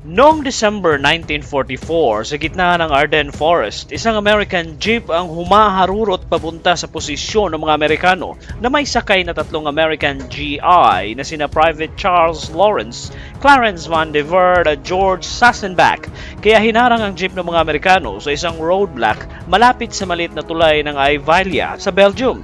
Noong December 1944, sa gitna ng Ardennes Forest, isang American jeep ang humaharurot papunta sa posisyon ng mga Amerikano na may sakay na tatlong American GI na sina Private Charles Lawrence, Clarence Van de Verde at George Sassenbach. Kaya hinarang ang jeep ng mga Amerikano sa isang roadblock malapit sa maliit na tulay ng Ivalia sa Belgium.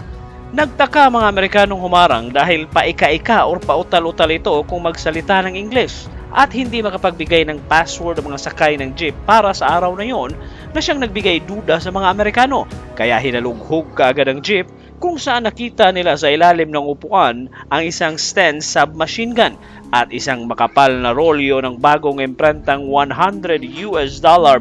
Nagtaka mga Amerikanong humarang dahil paika-ika o pautal-utal ito kung magsalita ng Ingles at hindi makapagbigay ng password ang mga sakay ng jeep para sa araw na yon na siyang nagbigay duda sa mga Amerikano. Kaya hinalughog kaagad ang jeep kung saan nakita nila sa ilalim ng upuan ang isang Sten submachine gun at isang makapal na rolyo ng bagong imprentang $100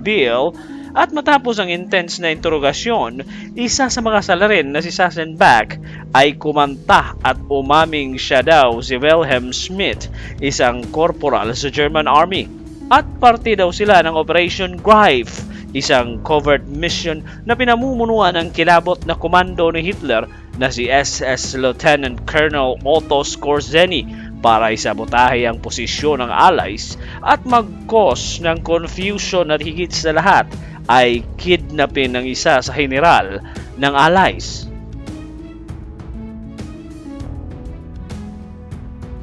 bill. At matapos ang intense na interogasyon, isa sa mga salarin na si Sassenbach ay kumanta at umaming siya daw si Wilhelm Schmidt, isang korporal sa German Army. At parte daw sila ng Operation Greif, isang covert mission na pinamumunuan ng kilabot na komando ni Hitler na si SS Lieutenant Colonel Otto Skorzeny para isabotahe ang posisyon ng Allies at mag-cause ng confusion at higit sa lahat ay kidnapin ng isa sa general ng Allies.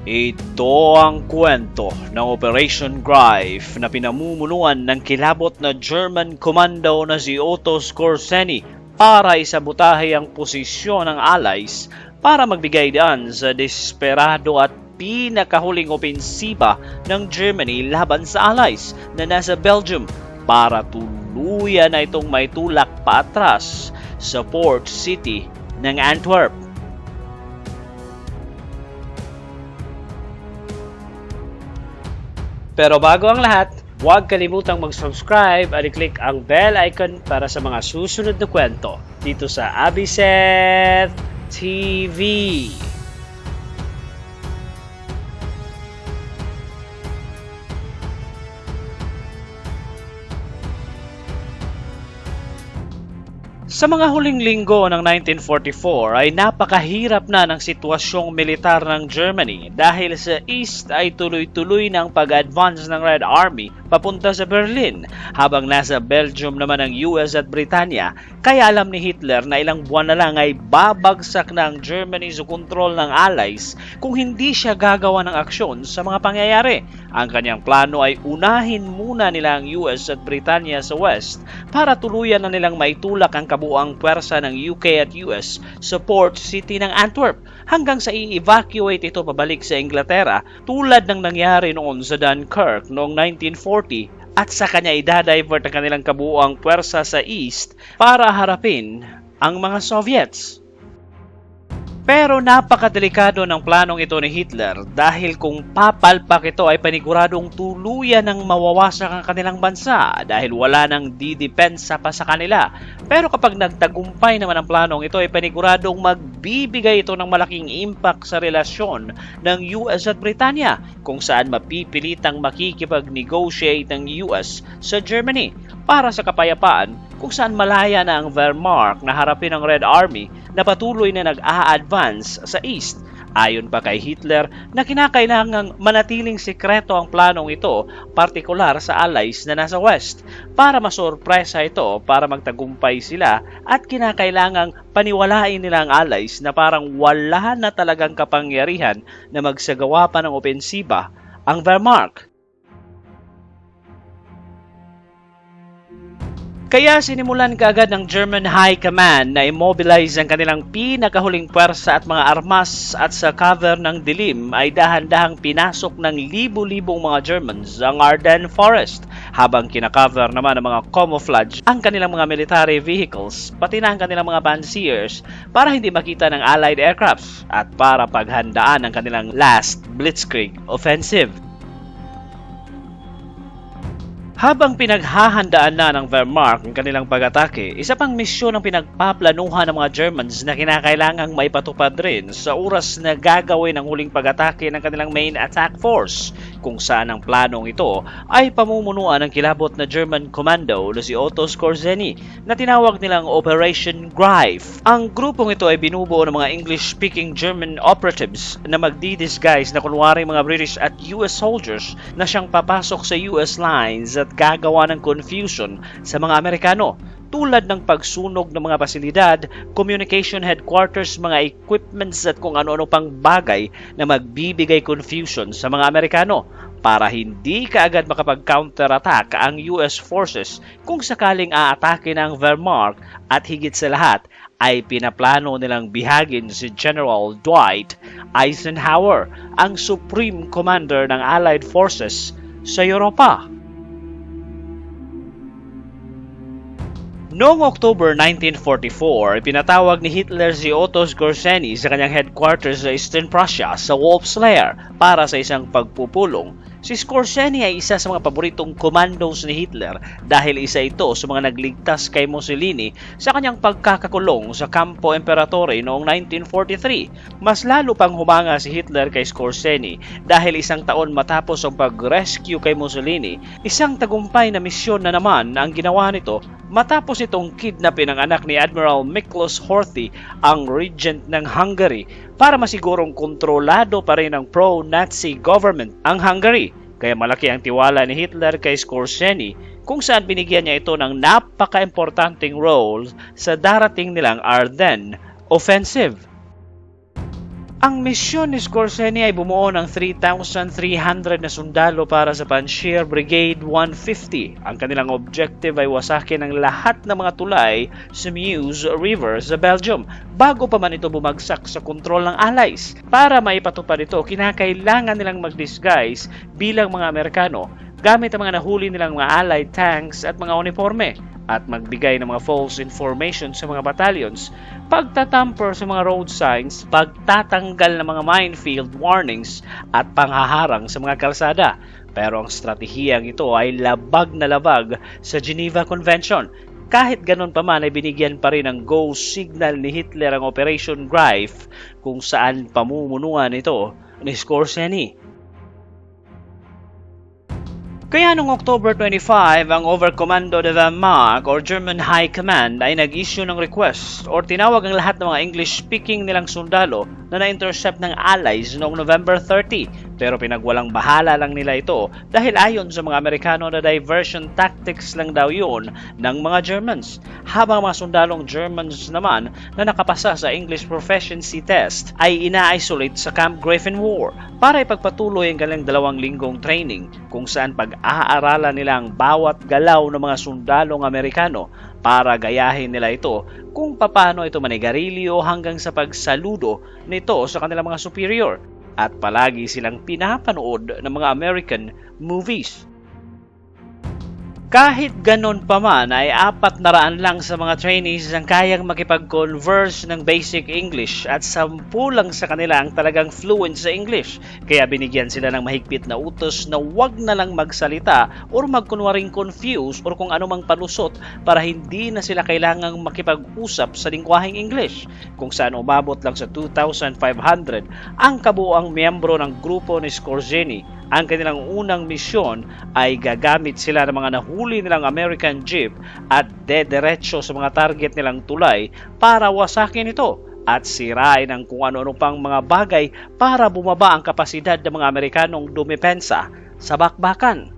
Ito ang kwento ng Operation Greif na pinamumunuan ng kilabot na German commando na si Otto Skorzeny para isabotahe ang posisyon ng Allies para magbigay daan sa desperado at pinakahuling opensiba ng Germany laban sa Allies na nasa Belgium para tuluyan na itong may tulak paatras sa port city ng Antwerp. Pero bago ang lahat, huwag kalimutang mag-subscribe at i-click ang bell icon para sa mga susunod na kwento dito sa Abiseth TV. Sa mga huling linggo ng 1944 ay napakahirap na ng sitwasyong militar ng Germany dahil sa East ay tuloy-tuloy ng pag-advance ng Red Army papunta sa Berlin habang nasa Belgium naman ang US at Britanya. Kaya alam ni Hitler na ilang buwan na lang ay babagsak na ang Germany sa kontrol ng Allies kung hindi siya gagawa ng aksyon sa mga pangyayari. Ang kanyang plano ay unahin muna nila ang US at Britanya sa West para tuluyan na nilang maitulak ang kabuang pwersa ng UK at US sa port city ng Antwerp hanggang sa i-evacuate ito pabalik sa Inglaterra tulad ng nangyari noon sa Dunkirk noong 1940 at sa kanya i-divert ang kanilang kabuang pwersa sa East para harapin ang mga Soviets. Pero napakadelikado ng planong ito ni Hitler dahil kung papalpak ito ay paniguradong tuluyan ng mawawasak ang kanilang bansa dahil wala nang didepensa pa sa kanila. Pero kapag nagtagumpay naman ang planong ito ay paniguradong magbibigay ito ng malaking impact sa relasyon ng US at Britanya kung saan mapipilitang makikipag-negotiate ng US sa Germany para sa kapayapaan kung saan malaya na ang Wehrmacht na harapin ang Red Army na patuloy na nag-a-advance sa East. Ayon pa kay Hitler na kinakailangang manatiling sikreto ang planong ito, partikular sa Allies na nasa West, para masorpresa ito para magtagumpay sila at kinakailangang paniwalain nila ang Allies na parang wala na talagang kapangyarihan na magsagawa pa ng opensiba ang Wehrmacht. Kaya sinimulan kaagad ng German High Command na immobilize ang kanilang pinakahuling pwersa at mga armas at sa cover ng dilim ay dahan-dahang pinasok ng libu-libong mga Germans ang Ardennes Forest habang kinakover naman ng mga camouflage ang kanilang mga military vehicles pati na ang kanilang mga Panzers para hindi makita ng Allied aircrafts at para paghandaan ang kanilang last Blitzkrieg offensive. Habang pinaghahandaan na ng Wehrmacht ang kanilang pag-atake, isa pang misyon ang pinagpaplanuhan ng mga Germans na kinakailangang maipatupad rin sa oras na gagawin ang huling pag-atake ng kanilang main attack force, kung saan ang planong ito ay pamumunuan ng kilabot na German commando na si Otto Skorzeny na tinawag nilang Operation Greif. Ang grupong ito ay binubuo ng mga English-speaking German operatives na magdi-disguise na kunwari mga British at US soldiers na siyang papasok sa US lines at gagawa ng confusion sa mga Amerikano, tulad ng pagsunog ng mga pasilidad, communication headquarters, mga equipments at kung ano-ano pang bagay na magbibigay confusion sa mga Amerikano para hindi kaagad makapag-counterattack ang US forces kung sakaling aatake ng Wehrmacht, at higit sa lahat ay pinaplano nilang bihagin si General Dwight Eisenhower, ang Supreme Commander ng Allied Forces sa Europa. Noong October 1944, pinatawag ni Hitler si Otto Skorzeny sa kanyang headquarters sa Eastern Prussia sa Wolf's Lair para sa isang pagpupulong. Si Skorzeny ay isa sa mga paboritong commandos ni Hitler dahil isa ito sa mga nagligtas kay Mussolini sa kanyang pagkakakulong sa Campo Imperatore noong 1943. Mas lalo pang humanga si Hitler kay Skorzeny dahil isang taon matapos ang pag-rescue kay Mussolini, isang tagumpay na misyon na naman ang ginawa nito matapos itong kidnapin ang anak ni Admiral Miklos Horthy, ang regent ng Hungary, para masigurong kontrolado pa rin ng pro-Nazi government ang Hungary. Kaya malaki ang tiwala ni Hitler kay Skorzeny kung saan binigyan niya ito ng napaka-importanting role sa darating nilang Ardennes offensive. Ang misyon ni Skorzeny ay bumuo ng 3,300 na sundalo para sa Panjshir Brigade 150. Ang kanilang objective ay wasakin ang lahat ng mga tulay sa Meuse River sa Belgium bago pa man ito bumagsak sa kontrol ng Allies. Para maipatupad ito, kinakailangan nilang mag-disguise bilang mga Amerikano gamit ang mga nahuli nilang mga Allied tanks at mga uniforme, at magbigay ng mga false information sa mga battalions, pagtatamper sa mga road signs, pagtatanggal ng mga minefield warnings at panghaharang sa mga kalsada. Pero ang stratehiyang ito ay labag na labag sa Geneva Convention. Kahit ganun pa man ay binigyan pa rin ng go signal ni Hitler ang Operation Greif, kung saan pamumunuan ito ni Skorzeny. Kaya noong October 25, ang Overkommando de Wehrmacht or German High Command ay nag-issue ng request or tinawag ang lahat ng mga English-speaking nilang sundalo na na-intercept ng Allies noong November 30. Pero pinagwalang bahala lang nila ito dahil ayon sa mga Amerikano na diversion tactics lang daw yun ng mga Germans. Habang mga sundalong Germans naman na nakapasa sa English Proficiency Test ay ina-isolate sa Camp Grafenwohr para ipagpatuloy ang kanilang 2 linggong training kung saan pag-aaralan nila ang bawat galaw ng mga sundalong Amerikano para gayahin nila ito kung paano ito manigarilyo hanggang sa pagsaludo nito sa kanilang mga superior, at palagi silang pinapanood ng mga American movies. Kahit ganon pa man ay 400 lang sa mga trainees ang kayang makipag-converse ng basic English at 10 lang sa kanila ang talagang fluent sa English. Kaya binigyan sila ng mahigpit na utos na wag na lang magsalita or magkunwaring confuse or kung anumang palusot para hindi na sila kailangang makipag-usap sa lingwaheng English. Kung saan umabot lang sa 2,500 ang kabuoang miyembro ng grupo ni Skorzeny. Ang kanilang unang misyon ay gagamit sila ng mga nahuli nilang American jeep at dederecho sa mga target nilang tulay para wasakin ito at sirain ang kung ano-ano pang mga bagay para bumaba ang kapasidad ng mga Amerikanong dumepensa sa bakbakan.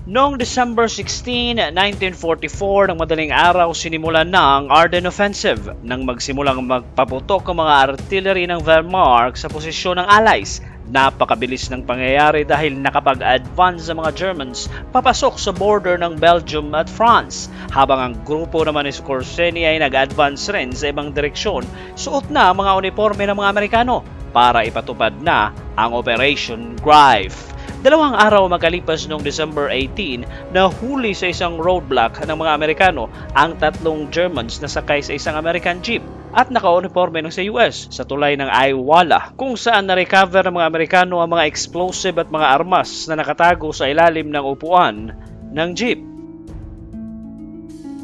Noong December 16, 1944, ng madaling araw, sinimulan na ang Ardennes Offensive nang magsimulang magpaputok ang mga artillery ng Wehrmacht sa posisyon ng Allies. Napakabilis ng pangyayari dahil nakapag-advance ang mga Germans papasok sa border ng Belgium at France, habang ang grupo naman ni Skorzeny ay nag-advance rin sa ibang direksyon, suot na ang mga uniforme ng mga Amerikano para ipatupad na ang Operation Greif. 2 araw makalipas noong December 18, nahuli sa isang roadblock ng mga Amerikano ang 3 Germans na sakay sa isang American jeep at naka-uniforme ng sa US sa tulay ng Aiwala, kung saan na-recover ng mga Amerikano ang mga explosive at mga armas na nakatago sa ilalim ng upuan ng jeep.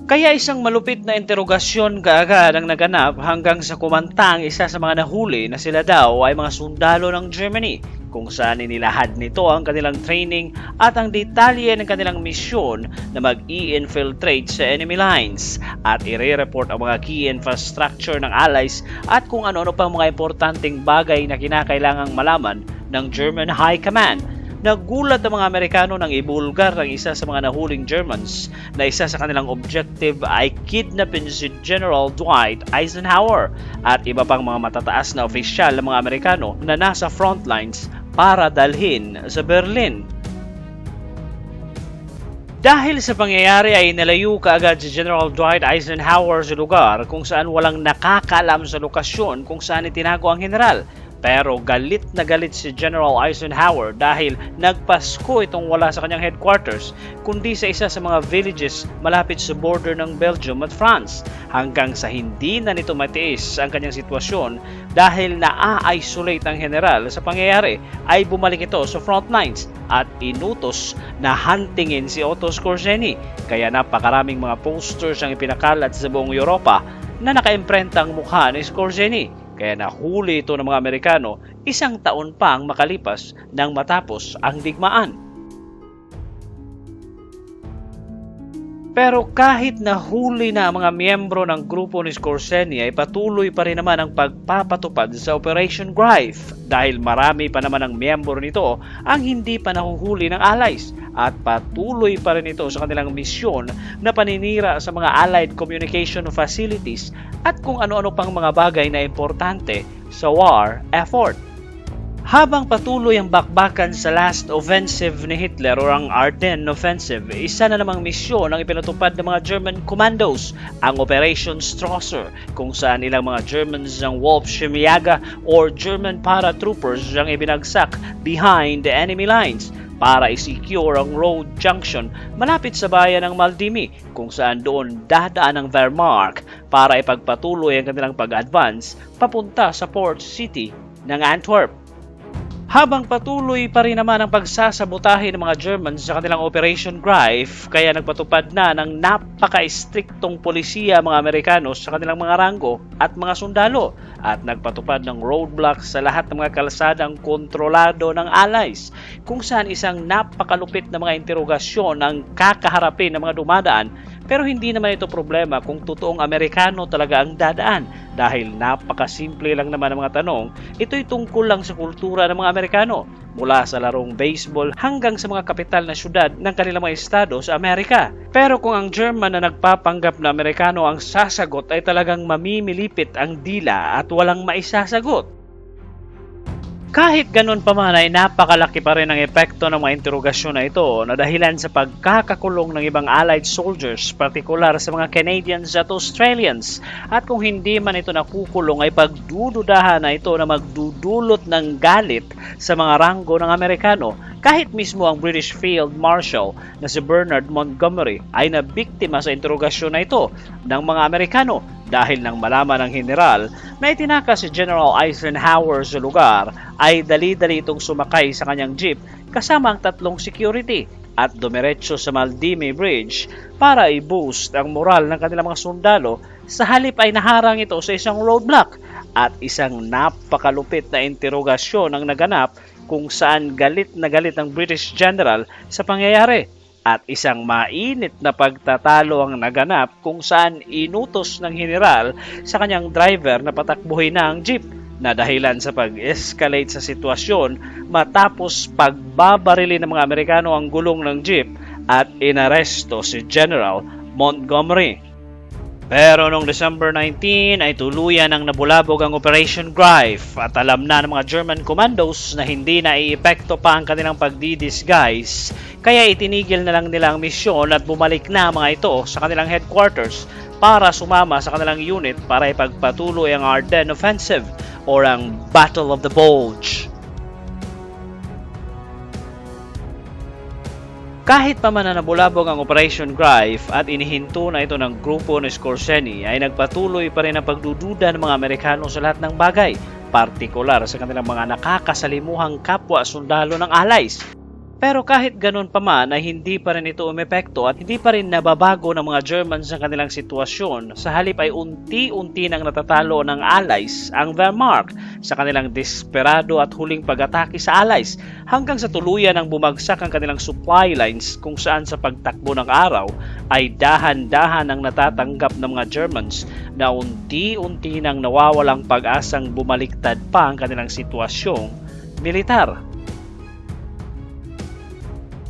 Kaya isang malupit na interogasyon kaagad ang naganap hanggang sa kumanta ang isa sa mga nahuli na sila daw ay mga sundalo ng Germany, kung saan inilahad nito ang kanilang training at ang detalye ng kanilang misyon na mag-i-infiltrate sa enemy lines at i-report ang mga key infrastructure ng Allies at kung ano-ano pang mga importanteng bagay na kinakailangang malaman ng German High Command. Nagulat ang mga Amerikano nang ibulgar ang isa sa mga nahuling Germans na isa sa kanilang objective ay kidnapin si General Dwight Eisenhower at iba pang mga matataas na opisyal ng mga Amerikano na nasa front lines para dalhin sa Berlin. Dahil sa pangyayari ay nalayo kaagad si General Dwight Eisenhower sa lugar kung saan walang nakakaalam sa lokasyon kung saan itinago ang general. Pero galit na galit si General Eisenhower dahil nagpasko itong wala sa kanyang headquarters kundi sa isa sa mga villages malapit sa border ng Belgium at France hanggang sa hindi na nito matiis ang kanyang sitwasyon dahil na-isolate ang general sa pangyayari ay bumalik ito sa front lines at inutos na huntingin si Otto Skorzeny kaya napakaraming mga posters ang ipinakalat sa buong Europa na nakaimprenta ang mukha ni Skorzeny. Kaya nahuli ito ng mga Amerikano 1 taon pa ang makalipas nang matapos ang digmaan. Pero kahit nahuli na ang mga miyembro ng grupo ni Skorzeny ay patuloy pa rin naman ang pagpapatupad sa Operation Greif dahil marami pa naman ang miyembro nito ang hindi pa nahuhuli ng Allies at patuloy pa rin ito sa kanilang misyon na paninira sa mga Allied communication facilities at kung ano-ano pang mga bagay na importante sa war effort. Habang patuloy ang bakbakan sa last offensive ni Hitler o ang Ardennes Offensive, isa na namang misyon ang ipinatupad ng mga German commandos, ang Operation Strasser, kung saan ilang mga Germans ng Wolfschmiaga or German paratroopers ang ibinagsak behind the enemy lines para i-secure ang road junction malapit sa bayan ng Maldimi kung saan doon dadaan ang Wehrmacht para ipagpatuloy ang kanilang pag-advance papunta sa port city ng Antwerp. Habang patuloy pa rin naman ang pagsasabotahe ng mga Germans sa kanilang Operation Greif, kaya nagpatupad na ng napaka-istriktong polisiya mga Amerikano sa kanilang mga ranggo at mga sundalo at nagpatupad ng roadblocks sa lahat ng mga kalsadang kontrolado ng Allies kung saan isang napakalupit na mga interogasyon ang kakaharapin ng mga dumadaan. Pero hindi naman ito problema kung totoong Amerikano talaga ang dadaan dahil napakasimple lang naman ang mga tanong. Ito'y tungkol lang sa kultura ng mga Amerikano mula sa larong baseball hanggang sa mga kapital na syudad ng kanilang mga estado sa Amerika. Pero kung ang German na nagpapanggap na Amerikano ang sasagot ay talagang mamimilipit ang dila at walang maisasagot. Kahit ganun pa man ay napakalaki pa rin ang epekto ng mga interogasyon na ito na dahilan sa pagkakakulong ng ibang Allied soldiers, partikular sa mga Canadians at Australians. At kung hindi man ito nakukulong ay pagdududahan na ito na magdudulot ng galit sa mga ranggo ng Amerikano. Kahit mismo ang British Field Marshal na si Bernard Montgomery ay nabiktima sa interogasyon na ito ng mga Amerikano dahil nang malaman ng general na itinaka si General Eisenhower sa lugar ay dali-dali itong sumakay sa kanyang jeep kasama ang 3 security at dumiretso sa Maldimi Bridge para i-boost ang moral ng kanilang mga sundalo. Sa halip ay naharang ito sa isang roadblock at isang napakalupit na interogasyon ang naganap kung saan galit na galit ang British General sa pangyayari at isang mainit na pagtatalo ang naganap kung saan inutos ng general sa kanyang driver na patakbuhin na ang jeep na dahilan sa pag-escalate sa sitwasyon matapos pagbabarili ng mga Amerikano ang gulong ng jeep at inaresto si General Montgomery. Pero noong December 19 ay tuluyan ang nabulabog ang Operation Greif at alam na ng mga German commandos na hindi na iepekto pa ang kanilang pagdi-disguise kaya itinigil na lang nila ang misyon at bumalik na mga ito sa kanilang headquarters para sumama sa kanilang unit para ipagpatuloy ang Ardennes Offensive or ang Battle of the Bulge. Kahit pa man na nabulabog ang Operation Greif at inihinto na ito ng grupo ni Skorzeny ay nagpatuloy pa rin ang pagdududa ng mga Amerikano sa lahat ng bagay, partikular sa kanilang mga nakakasalimuhang kapwa sundalo ng Allies. Pero kahit ganun pa man ay hindi pa rin ito umepekto at hindi pa rin nababago ng mga Germans ang kanilang sitwasyon. Sa halip ay unti-unti nang natatalo ng Allies ang Wehrmacht sa kanilang desperado at huling pag-atake sa Allies hanggang sa tuluyan ang bumagsak ang kanilang supply lines kung saan sa pagtakbo ng araw ay dahan-dahan ang natatanggap ng mga Germans na unti-unti nang nawawalang pag-asang bumaliktad pa ang kanilang sitwasyong militar.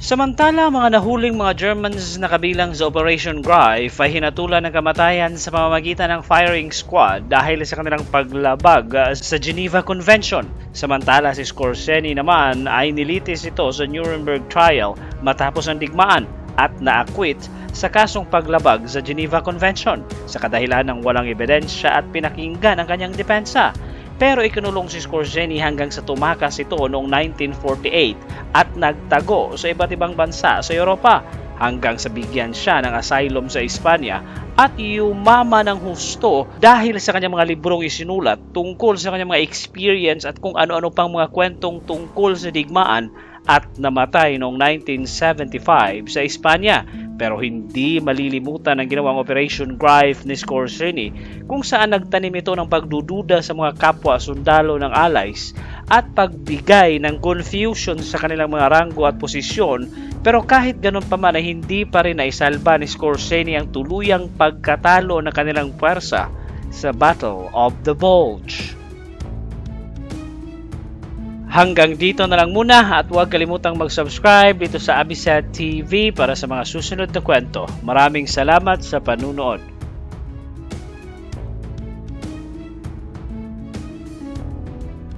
Samantala, mga nahuling mga Germans na kabilang sa Operation Greif ay hinatulan ng kamatayan sa pamamagitan ng firing squad dahil sa kanilang paglabag sa Geneva Convention. Samantala, si Skorzeny naman ay nilitis ito sa Nuremberg trial matapos ang digmaan at naakwit sa kasong paglabag sa Geneva Convention sa kadahilan ng walang ebidensya at pinakinggan ang kanyang depensa. Pero ikinulong si Skorzeny hanggang sa tumakas ito noong 1948 at nagtago sa iba't ibang bansa sa Europa hanggang sa bigyan siya ng asylum sa Espanya at yumama ng husto dahil sa kanyang mga librong isinulat tungkol sa kanyang mga experience at kung ano-ano pang mga kwentong tungkol sa digmaan at namatay noong 1975 sa Espanya. Pero hindi malilimutan ang ginawang Operation Greif ni Skorzeny kung saan nagtanim ito ng pagdududa sa mga kapwa sundalo ng Allies at pagbigay ng confusion sa kanilang mga ranggo at posisyon. Pero kahit ganun pa man ay hindi pa rin naisalba ni Skorzeny ang tuluyang pagkatalo ng kanilang puwersa sa Battle of the Bulge. Hanggang dito na lang muna at huwag kalimutang mag-subscribe dito sa Abisat TV para sa mga susunod na kwento. Maraming salamat sa panunood.